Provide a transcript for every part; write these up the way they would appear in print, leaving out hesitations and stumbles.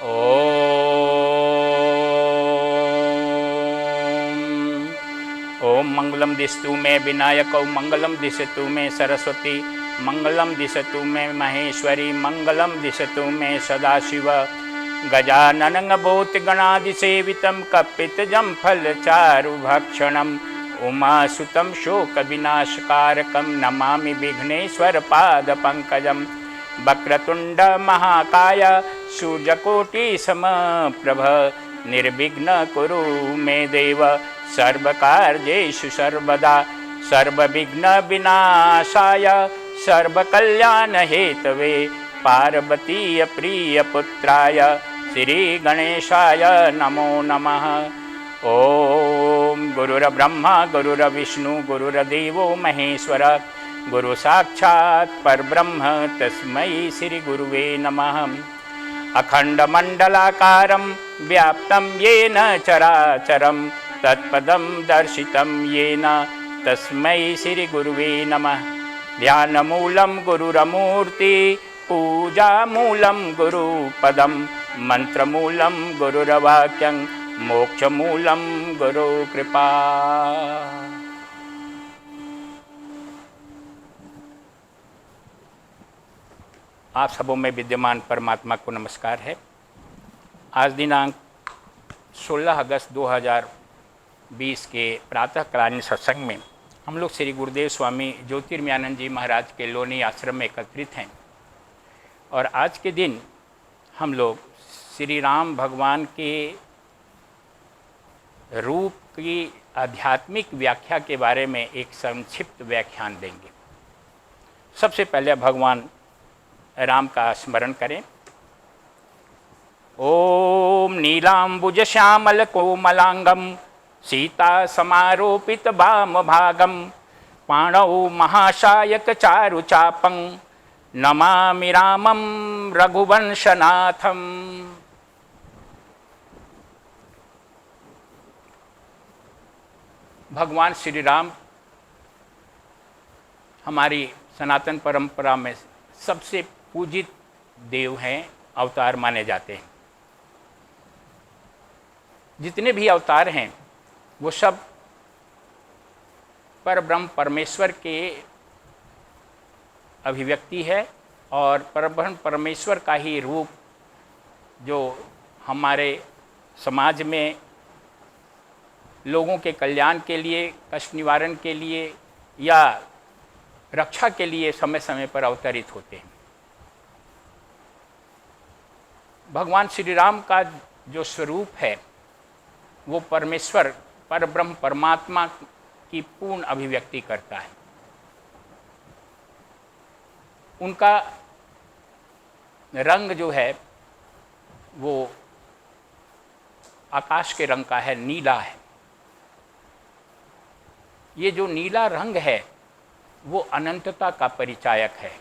ओम मंगलम दिशतु मे विनायक मंगलम दिशतु मे सरस्वती मंगलम दिशतु मे महेश्वरी मंगलम दिशतु मे सदाशिव गजाननं भूतगणादिसेवितं कपितजं फलचारुभक्षणम् उमासुतं शोकविनाशकारकं नमामि विघ्नेश्वरपादपङ्कजं वक्रतुण्डमहाकाय सूर्यकोटिसमप्रभ निर्विघ्न कुरु मे देव सर्वकार्येषु सर्वदा सर्वविघ्नविनाशाय सर्वकल्याणहेतवे पार्वतीप्रियपुत्राय श्रीगणेशाय नमो नमः। ओम गुरुर्ब्रह्मा गुरुर्विष्णु गुरुर्देवो महेश्वर गुरु साक्षात् परब्रह्म तस्मै श्री गुरुवे नमः। अखंडमंडलाकारं व्याप्तं येन चराचरं तत्पदं दर्शितं येन तस्मै श्री गुरुवे नमः। ध्यानमूलं गुरुरमूर्ति पूजामूलं गुरुपदं मंत्रमूलं गुरुर्वाक्यं मोक्षमूलं गुरु कृपा। आप सबों में विद्यमान परमात्मा को नमस्कार है। आज दिनांक 16 अगस्त 2020 के प्रातःकालीन सत्संग में हम लोग श्री गुरुदेव स्वामी ज्योतिर्मयानंद जी महाराज के लोनी आश्रम में एकत्रित हैं और आज के दिन हम लोग श्री राम भगवान के रूप की आध्यात्मिक व्याख्या के बारे में एक संक्षिप्त व्याख्यान देंगे। सबसे पहले भगवान राम का स्मरण करें। ओम नीलांबुज श्यामल कोमलांगम सीता समारोपित वाम भागम पाणौ महाशायक चारु चापं नमामि रामं रघुवंशनाथम। भगवान श्री राम हमारी सनातन परंपरा में सबसे पूजित देव हैं, अवतार माने जाते हैं। जितने भी अवतार हैं वो सब परब्रह्म परमेश्वर के अभिव्यक्ति है और परब्रह्म परमेश्वर का ही रूप जो हमारे समाज में लोगों के कल्याण के लिए, कष्ट निवारण के लिए या रक्षा के लिए समय समय पर अवतरित होते हैं। भगवान श्री राम का जो स्वरूप है वो परमेश्वर परब्रह्म परमात्मा की पूर्ण अभिव्यक्ति करता है। उनका रंग जो है वो आकाश के रंग का है, नीला है। ये जो नीला रंग है वो अनंतता का परिचायक है।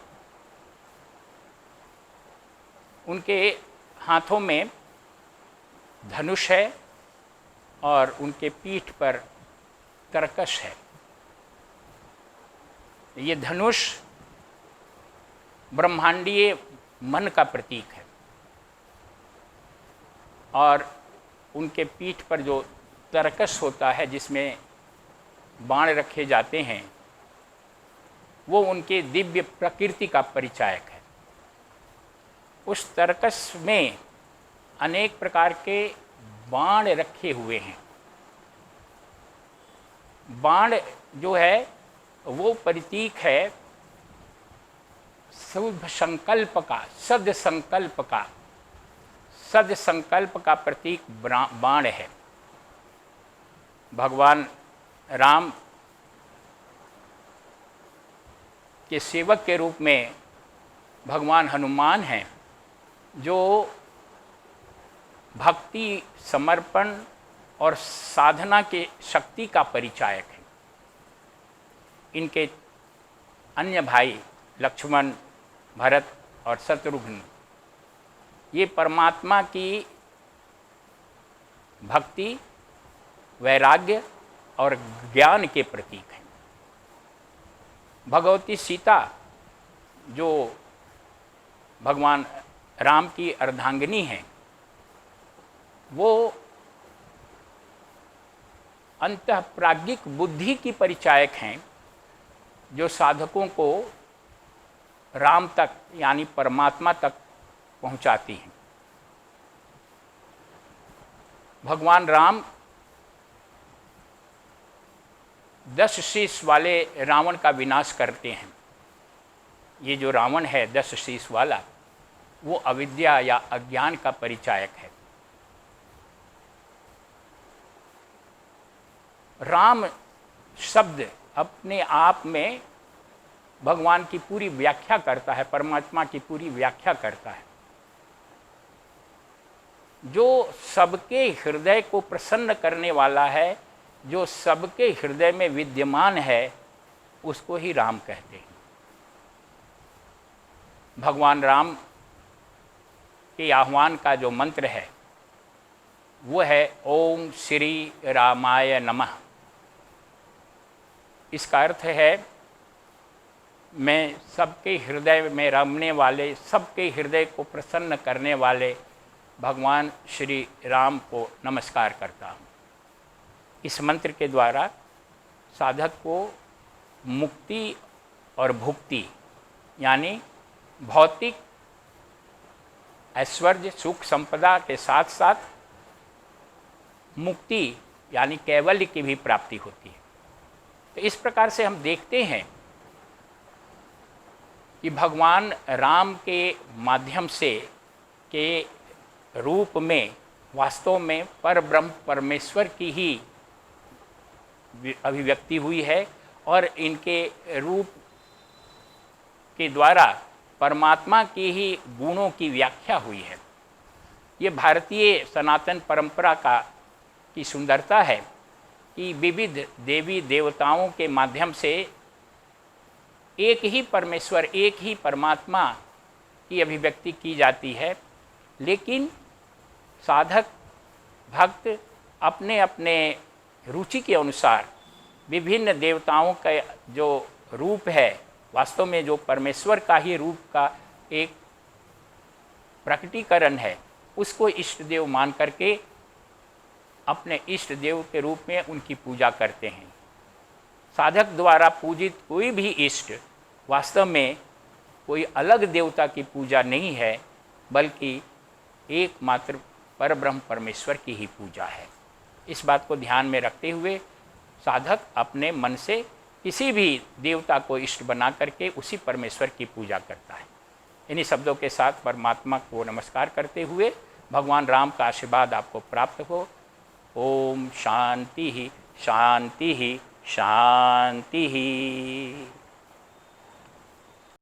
उनके हाथों में धनुष है और उनके पीठ पर तरकश है। ये धनुष ब्रह्मांडीय मन का प्रतीक है और उनके पीठ पर जो तरकश होता है जिसमें बाण रखे जाते हैं वो उनके दिव्य प्रकृति का परिचायक है। उस तरकश में अनेक प्रकार के बाण रखे हुए हैं। बाण जो है वो प्रतीक है शुभ संकल्प का, सद संकल्प का प्रतीक बाण है। भगवान राम के सेवक के रूप में भगवान हनुमान हैं जो भक्ति, समर्पण और साधना के शक्ति का परिचायक है। इनके अन्य भाई लक्ष्मण, भरत और शत्रुघ्न ये परमात्मा की भक्ति, वैराग्य और ज्ञान के प्रतीक हैं। भगवती सीता जो भगवान राम की अर्धांगिनी हैं वो अंतःप्राज्ञिक बुद्धि की परिचायक हैं, जो साधकों को राम तक यानी परमात्मा तक पहुंचाती हैं। भगवान राम 10 शीश वाले रावण का विनाश करते हैं। ये जो रावण है 10 शीश वाला, वो अविद्या या अज्ञान का परिचायक है। राम शब्द अपने आप में भगवान की पूरी व्याख्या करता है, परमात्मा की पूरी व्याख्या करता है। जो सबके हृदय को प्रसन्न करने वाला है, जो सबके हृदय में विद्यमान है, उसको ही राम कहते हैं। भगवान राम के आह्वान का जो मंत्र है वो है ओम श्री रामाय नमः। इसका अर्थ है मैं सबके हृदय में रमने वाले, सबके हृदय को प्रसन्न करने वाले भगवान श्री राम को नमस्कार करता हूँ। इस मंत्र के द्वारा साधक को मुक्ति और भुक्ति यानी भौतिक ऐश्वर्य सुख संपदा के साथ साथ मुक्ति यानी कैवल्य की भी प्राप्ति होती है। तो इस प्रकार से हम देखते हैं कि भगवान राम के माध्यम से के रूप में वास्तव में परब्रह्म परमेश्वर की ही अभिव्यक्ति हुई है और इनके रूप के द्वारा परमात्मा के ही गुणों की व्याख्या हुई है। ये भारतीय सनातन परंपरा की सुंदरता है कि विविध देवी देवताओं के माध्यम से एक ही परमेश्वर, एक ही परमात्मा की अभिव्यक्ति की जाती है, लेकिन साधक भक्त अपने अपने रुचि के अनुसार विभिन्न देवताओं का जो रूप है, वास्तव में जो परमेश्वर का ही रूप का एक प्रकटीकरण है, उसको इष्ट देव मान करके अपने इष्ट देव के रूप में उनकी पूजा करते हैं। साधक द्वारा पूजित कोई भी इष्ट वास्तव में कोई अलग देवता की पूजा नहीं है, बल्कि एकमात्र परब्रह्म परमेश्वर की ही पूजा है। इस बात को ध्यान में रखते हुए साधक अपने मन से किसी भी देवता को इष्ट बना करके उसी परमेश्वर की पूजा करता है। इन्हीं शब्दों के साथ परमात्मा को नमस्कार करते हुए भगवान राम का आशीर्वाद आपको प्राप्त हो। ओम शांति ही शांति ही शांति ही।